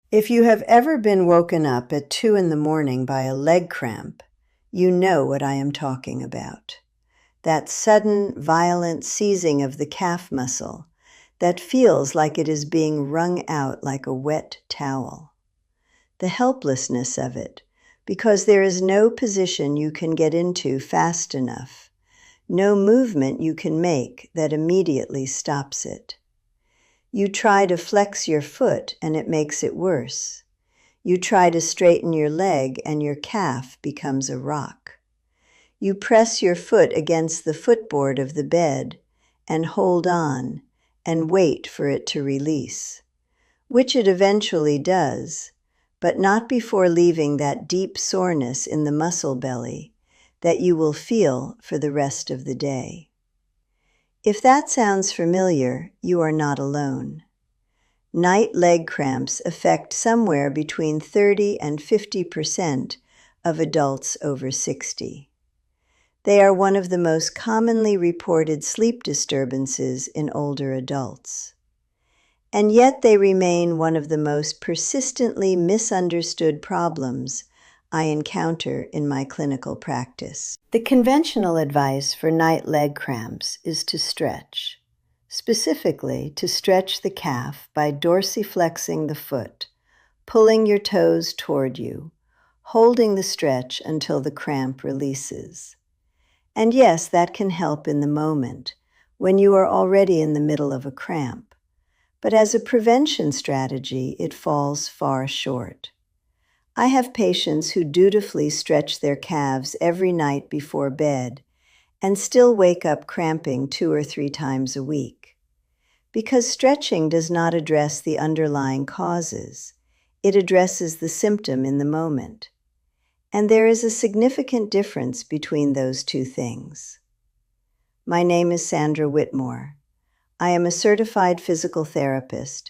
If you have ever been woken up at 2 in the morning by a leg cramp, you know what I am talking about. That sudden, violent seizing of the calf muscle that feels like it is being wrung out like a wet towel. The helplessness of it, because there is no position you can get into fast enough, no movement you can make that immediately stops it. You try to flex your foot and it makes it worse. You try to straighten your leg and your calf becomes a rock. You press your foot against the footboard of the bed and hold on and wait for it to release, which it eventually does, but not before leaving that deep soreness in the muscle belly that you will feel for the rest of the day. If that sounds familiar, you are not alone. Night leg cramps affect somewhere between 30 and 50% of adults over 60. They are one of the most commonly reported sleep disturbances in older adults. And yet they remain one of the most persistently misunderstood problems I encounter in my clinical practice. The conventional advice for night leg cramps is to stretch, specifically to stretch the calf by dorsiflexing the foot, pulling your toes toward you, holding the stretch until the cramp releases. And yes, that can help in the moment, when you are already in the middle of a cramp. But as a prevention strategy, it falls far short. I have patients who dutifully stretch their calves every night before bed and still wake up cramping 2 or 3 times a week. Because stretching does not address the underlying causes, it addresses the symptom in the moment. And there is a significant difference between those two things. My name is Sandra Whitmore. I am a certified physical therapist,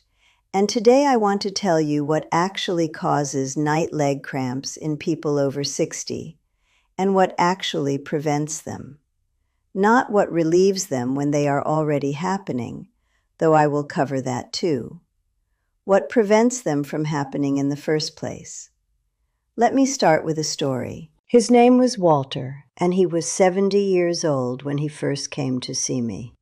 and today I want to tell you what actually causes night leg cramps in people over 60 and what actually prevents them. Not what relieves them when they are already happening, though I will cover that too. What prevents them from happening in the first place. Let me start with a story. His name was Walter, and he was 70 years old when he first came to see me.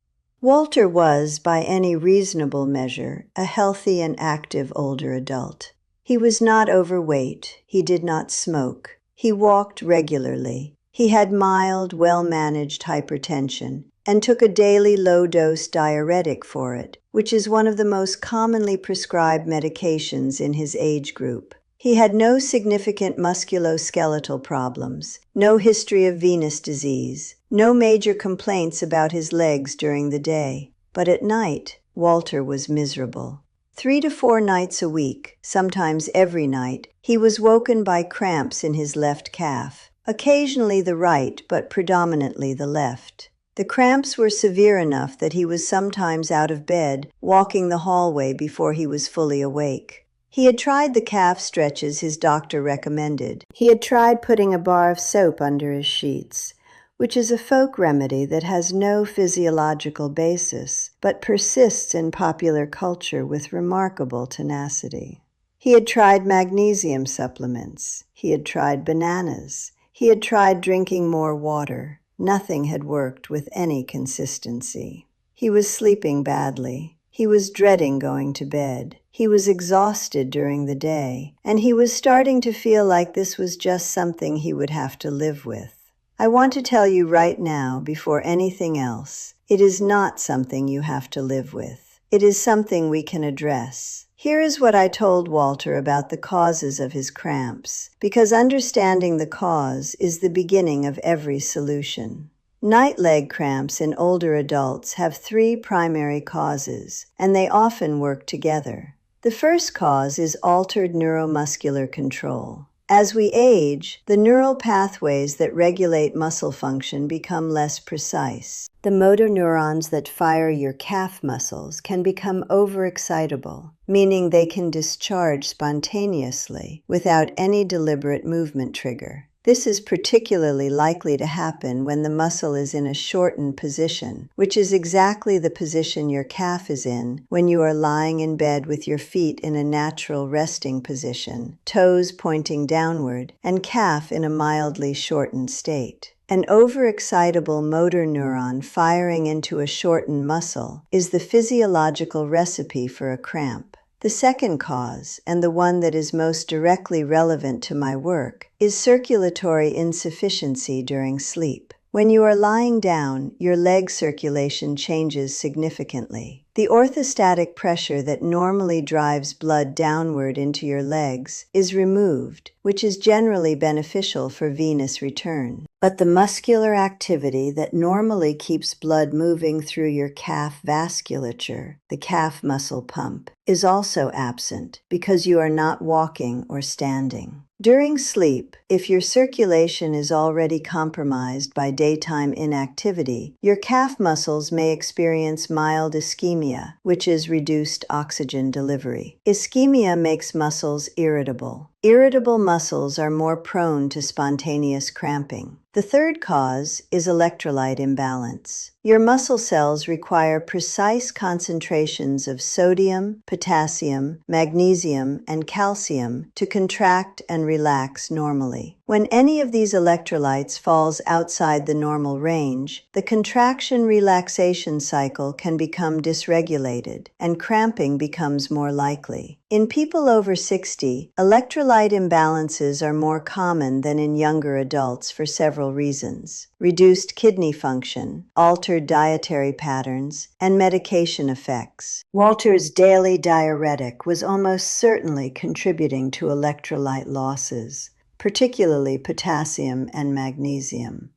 Walter was, by any reasonable measure, a healthy and active older adult. He was not overweight, he did not smoke, he walked regularly, he had mild, well-managed hypertension, and took a daily low-dose diuretic for it, which is one of the most commonly prescribed medications in his age group. He had no significant musculoskeletal problems, no history of venous disease, no major complaints about his legs during the day. But at night, Walter was miserable. 3 to 4 nights a week, sometimes every night, he was woken by cramps in his left calf, occasionally the right, but predominantly the left. The cramps were severe enough that he was sometimes out of bed, walking the hallway before he was fully awake. He had tried the calf stretches his doctor recommended. He had tried putting a bar of soap under his sheets, which is a folk remedy that has no physiological basis, but persists in popular culture with remarkable tenacity. He had tried magnesium supplements. He had tried bananas. He had tried drinking more water. Nothing had worked with any consistency. He was sleeping badly. He was dreading going to bed. He was exhausted during the day, and he was starting to feel like this was just something he would have to live with. I want to tell you right now, before anything else, it is not something you have to live with. It is something we can address. Here is what I told Walter about the causes of his cramps, because understanding the cause is the beginning of every solution. Night leg cramps in older adults have 3 primary causes, and they often work together. The first cause is altered neuromuscular control. As we age, the neural pathways that regulate muscle function become less precise. The motor neurons that fire your calf muscles can become overexcitable, meaning they can discharge spontaneously without any deliberate movement trigger. This is particularly likely to happen when the muscle is in a shortened position, which is exactly the position your calf is in when you are lying in bed with your feet in a natural resting position, toes pointing downward, and calf in a mildly shortened state. An overexcitable motor neuron firing into a shortened muscle is the physiological recipe for a cramp. The second cause, and the one that is most directly relevant to my work, is circulatory insufficiency during sleep. When you are lying down, your leg circulation changes significantly. The orthostatic pressure that normally drives blood downward into your legs is removed, which is generally beneficial for venous return. But the muscular activity that normally keeps blood moving through your calf vasculature, the calf muscle pump, is also absent because you are not walking or standing. During sleep, if your circulation is already compromised by daytime inactivity, your calf muscles may experience mild ischemia, which is reduced oxygen delivery. Ischemia makes muscles irritable. Irritable muscles are more prone to spontaneous cramping. The third cause is electrolyte imbalance. Your muscle cells require precise concentrations of sodium, potassium, magnesium, and calcium to contract and relax normally. When any of these electrolytes falls outside the normal range, the contraction-relaxation cycle can become dysregulated, and cramping becomes more likely. In people over 60, electrolyte imbalances are more common than in younger adults for several reasons: reduced kidney function, altered dietary patterns, and medication effects. Walter's daily diuretic was almost certainly contributing to electrolyte losses, particularly potassium and magnesium.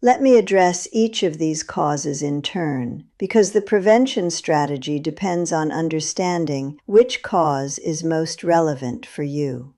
Let me address each of these causes in turn, because the prevention strategy depends on understanding which cause is most relevant for you.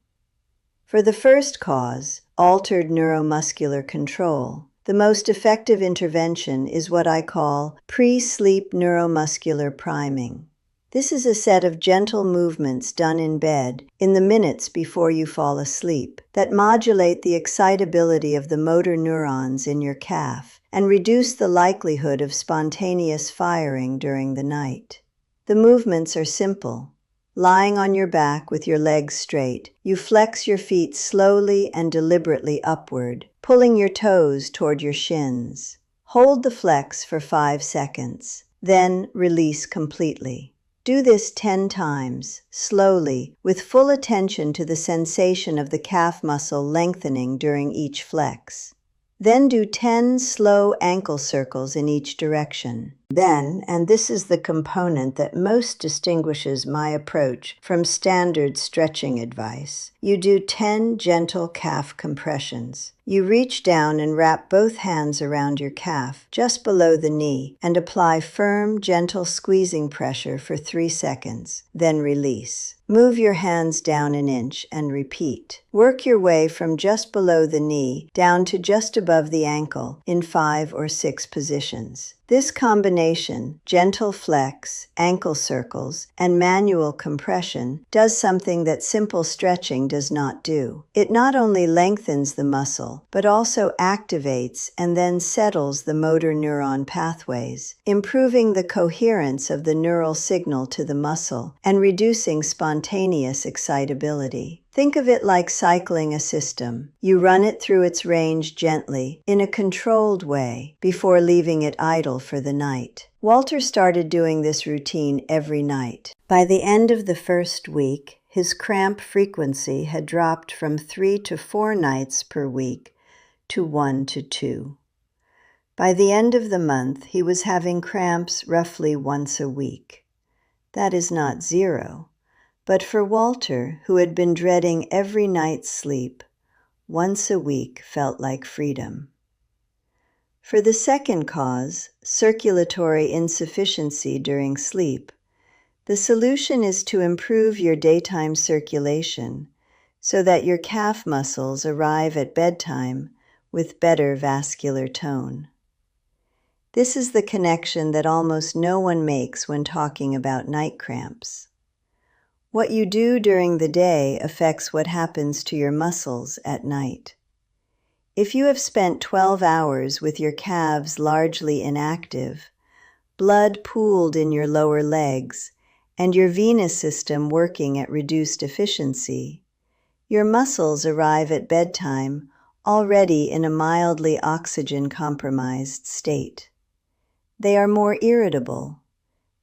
For the first cause, altered neuromuscular control, the most effective intervention is what I call pre-sleep neuromuscular priming. This is a set of gentle movements done in bed in the minutes before you fall asleep that modulate the excitability of the motor neurons in your calf and reduce the likelihood of spontaneous firing during the night. The movements are simple. Lying on your back with your legs straight, you flex your feet slowly and deliberately upward, pulling your toes toward your shins. Hold the flex for 5 seconds, then release completely. Do this 10 times, slowly, with full attention to the sensation of the calf muscle lengthening during each flex. Then do 10 slow ankle circles in each direction. Then, and this is the component that most distinguishes my approach from standard stretching advice, you do 10 gentle calf compressions. You reach down and wrap both hands around your calf, just below the knee, and apply firm, gentle squeezing pressure for 3 seconds. Then release. Move your hands down an inch and repeat. Work your way from just below the knee down to just above the ankle in 5 or 6 positions. This combination, gentle flex, ankle circles, and manual compression, does something that simple stretching does not do. It not only lengthens the muscle, but also activates and then settles the motor neuron pathways, improving the coherence of the neural signal to the muscle and reducing spontaneous excitability. Think of it like cycling a system. You run it through its range gently, in a controlled way, before leaving it idle for the night. Walter started doing this routine every night. By the end of the first week, his cramp frequency had dropped from 3 to 4 nights per week to 1 to 2. By the end of the month, he was having cramps roughly once a week. That is not 0. But for Walter, who had been dreading every night's sleep, once a week felt like freedom. For the second cause, circulatory insufficiency during sleep, the solution is to improve your daytime circulation so that your calf muscles arrive at bedtime with better vascular tone. This is the connection that almost no one makes when talking about night cramps. What you do during the day affects what happens to your muscles at night. If you have spent 12 hours with your calves largely inactive, blood pooled in your lower legs, and your venous system working at reduced efficiency, your muscles arrive at bedtime already in a mildly oxygen-compromised state. They are more irritable.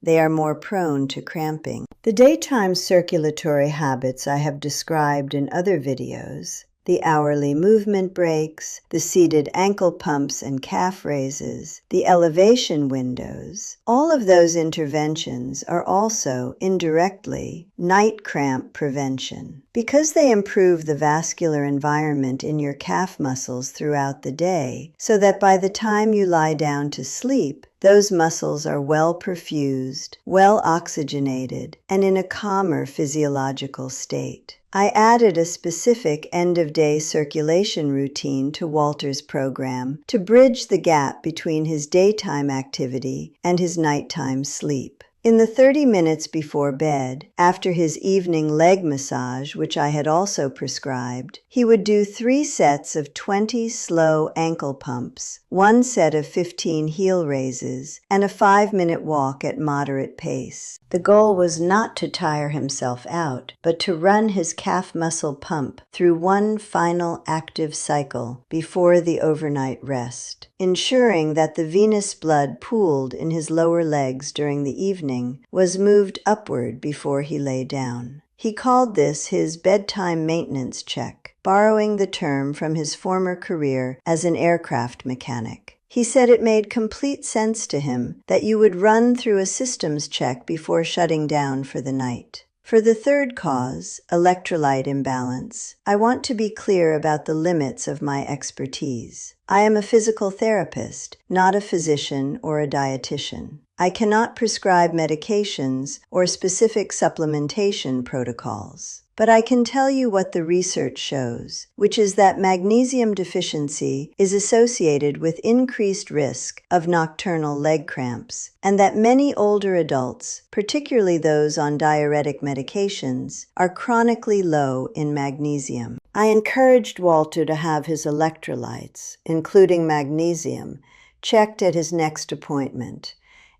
They are more prone to cramping. The daytime circulatory habits I have described in other videos, the hourly movement breaks, the seated ankle pumps and calf raises, the elevation windows, all of those interventions are also, indirectly, night cramp prevention. Because they improve the vascular environment in your calf muscles throughout the day, so that by the time you lie down to sleep, those muscles are well perfused, well oxygenated, and in a calmer physiological state. I added a specific end-of-day circulation routine to Walter's program to bridge the gap between his daytime activity and his nighttime sleep. In the 30 minutes before bed, after his evening leg massage, which I had also prescribed, he would do 3 sets of 20 slow ankle pumps, 1 set of 15 heel raises, and a 5-minute walk at moderate pace. The goal was not to tire himself out, but to run his calf muscle pump through one final active cycle before the overnight rest, ensuring that the venous blood pooled in his lower legs during the evening was moved upward before he lay down. He called this his bedtime maintenance check, borrowing the term from his former career as an aircraft mechanic. He said it made complete sense to him that you would run through a systems check before shutting down for the night. For the third cause, electrolyte imbalance, I want to be clear about the limits of my expertise. I am a physical therapist, not a physician or a dietitian. I cannot prescribe medications or specific supplementation protocols. But I can tell you what the research shows, which is that magnesium deficiency is associated with increased risk of nocturnal leg cramps, and that many older adults, particularly those on diuretic medications, are chronically low in magnesium. I encouraged Walter to have his electrolytes, including magnesium, checked at his next appointment,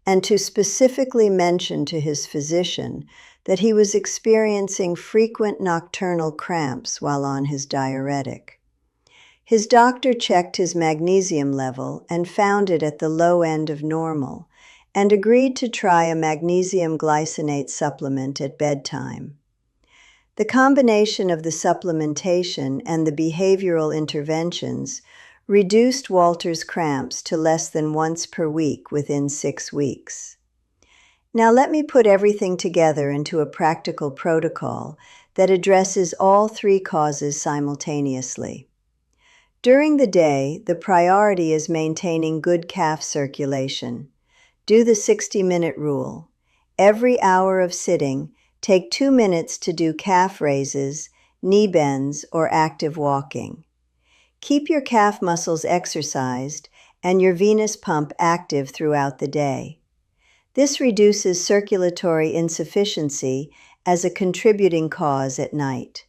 and to specifically mention to his physician that he was experiencing frequent nocturnal cramps while on his diuretic. His doctor checked his magnesium level and found it at the low end of normal, and agreed to try a magnesium glycinate supplement at bedtime. The combination of the supplementation and the behavioral interventions reduced Walter's cramps to less than once per week within 6 weeks. Now let me put everything together into a practical protocol that addresses all 3 causes simultaneously. During the day, the priority is maintaining good calf circulation. Do the 60-minute rule. Every hour of sitting, take 2 minutes to do calf raises, knee bends, or active walking. Keep your calf muscles exercised and your venous pump active throughout the day. This reduces circulatory insufficiency as a contributing cause at night.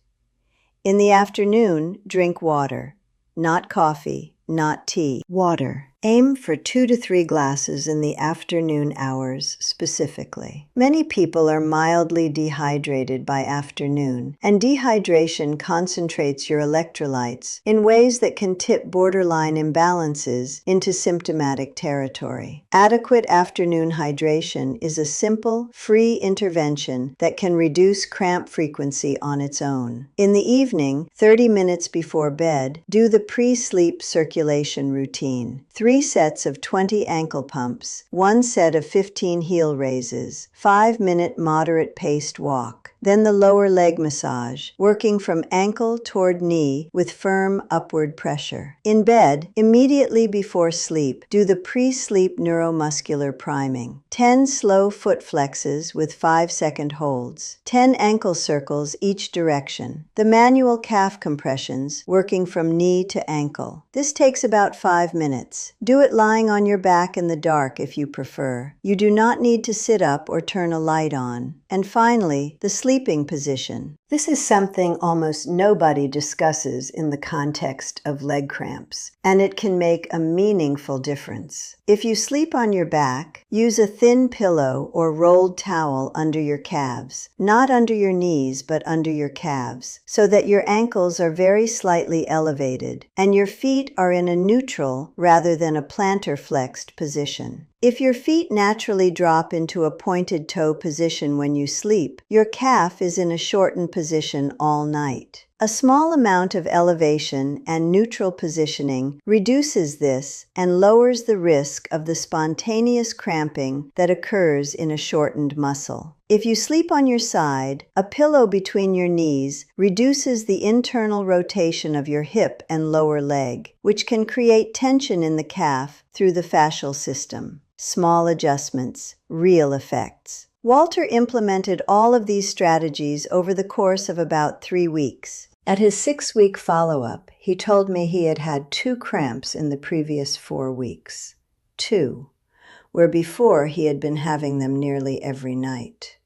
In the afternoon, drink water, not coffee, not tea. Water. Aim for 2 to 3 glasses in the afternoon hours specifically. Many people are mildly dehydrated by afternoon, and dehydration concentrates your electrolytes in ways that can tip borderline imbalances into symptomatic territory. Adequate afternoon hydration is a simple, free intervention that can reduce cramp frequency on its own. In the evening, 30 minutes before bed, do the pre-sleep circulation routine. 3 sets of 20 ankle pumps, 1 set of 15 heel raises, 5-minute moderate-paced walk, then the lower leg massage, working from ankle toward knee with firm upward pressure. In bed, immediately before sleep, do the pre-sleep neuromuscular priming. 10 slow foot flexes with 5-second holds, 10 ankle circles each direction. The manual calf compressions, working from knee to ankle. This takes about 5 minutes. Do it lying on your back in the dark if you prefer. You do not need to sit up or turn a light on. And finally, the sleeping position. This is something almost nobody discusses in the context of leg cramps, and it can make a meaningful difference. If you sleep on your back, use a thin pillow or rolled towel under your calves, not under your knees but under your calves, so that your ankles are very slightly elevated and your feet are in a neutral rather than a plantar flexed position. If your feet naturally drop into a pointed toe position when you sleep, your calf is in a shortened position all night. A small amount of elevation and neutral positioning reduces this and lowers the risk of the spontaneous cramping that occurs in a shortened muscle. If you sleep on your side, a pillow between your knees reduces the internal rotation of your hip and lower leg, which can create tension in the calf through the fascial system. Small adjustments, real effects. Walter implemented all of these strategies over the course of about 3 weeks. At his 6-week follow-up, he told me he had had 2 cramps in the previous 4 weeks. 2, where before he had been having them nearly every night.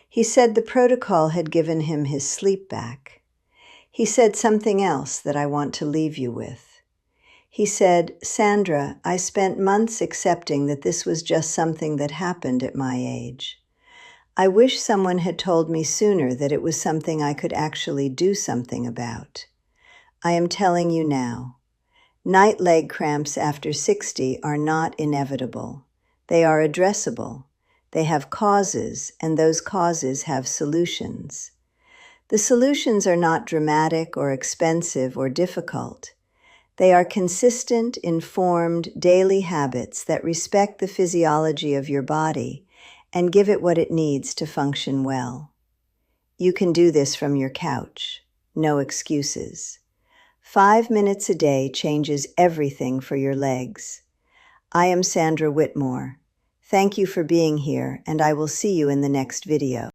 He said the protocol had given him his sleep back. He said something else that I want to leave you with. He said, "Sandra, I spent months accepting that this was just something that happened at my age. I wish someone had told me sooner that it was something I could actually do something about. I am telling you now, night leg cramps after 60 are not inevitable. They are addressable. They have causes, and those causes have solutions. The solutions are not dramatic or expensive or difficult. They are consistent, informed, daily habits that respect the physiology of your body and give it what it needs to function well. You can do this from your couch. No excuses. 5 minutes a day changes everything for your legs. I am Sandra Whitmore. Thank you for being here, and I will see you in the next video.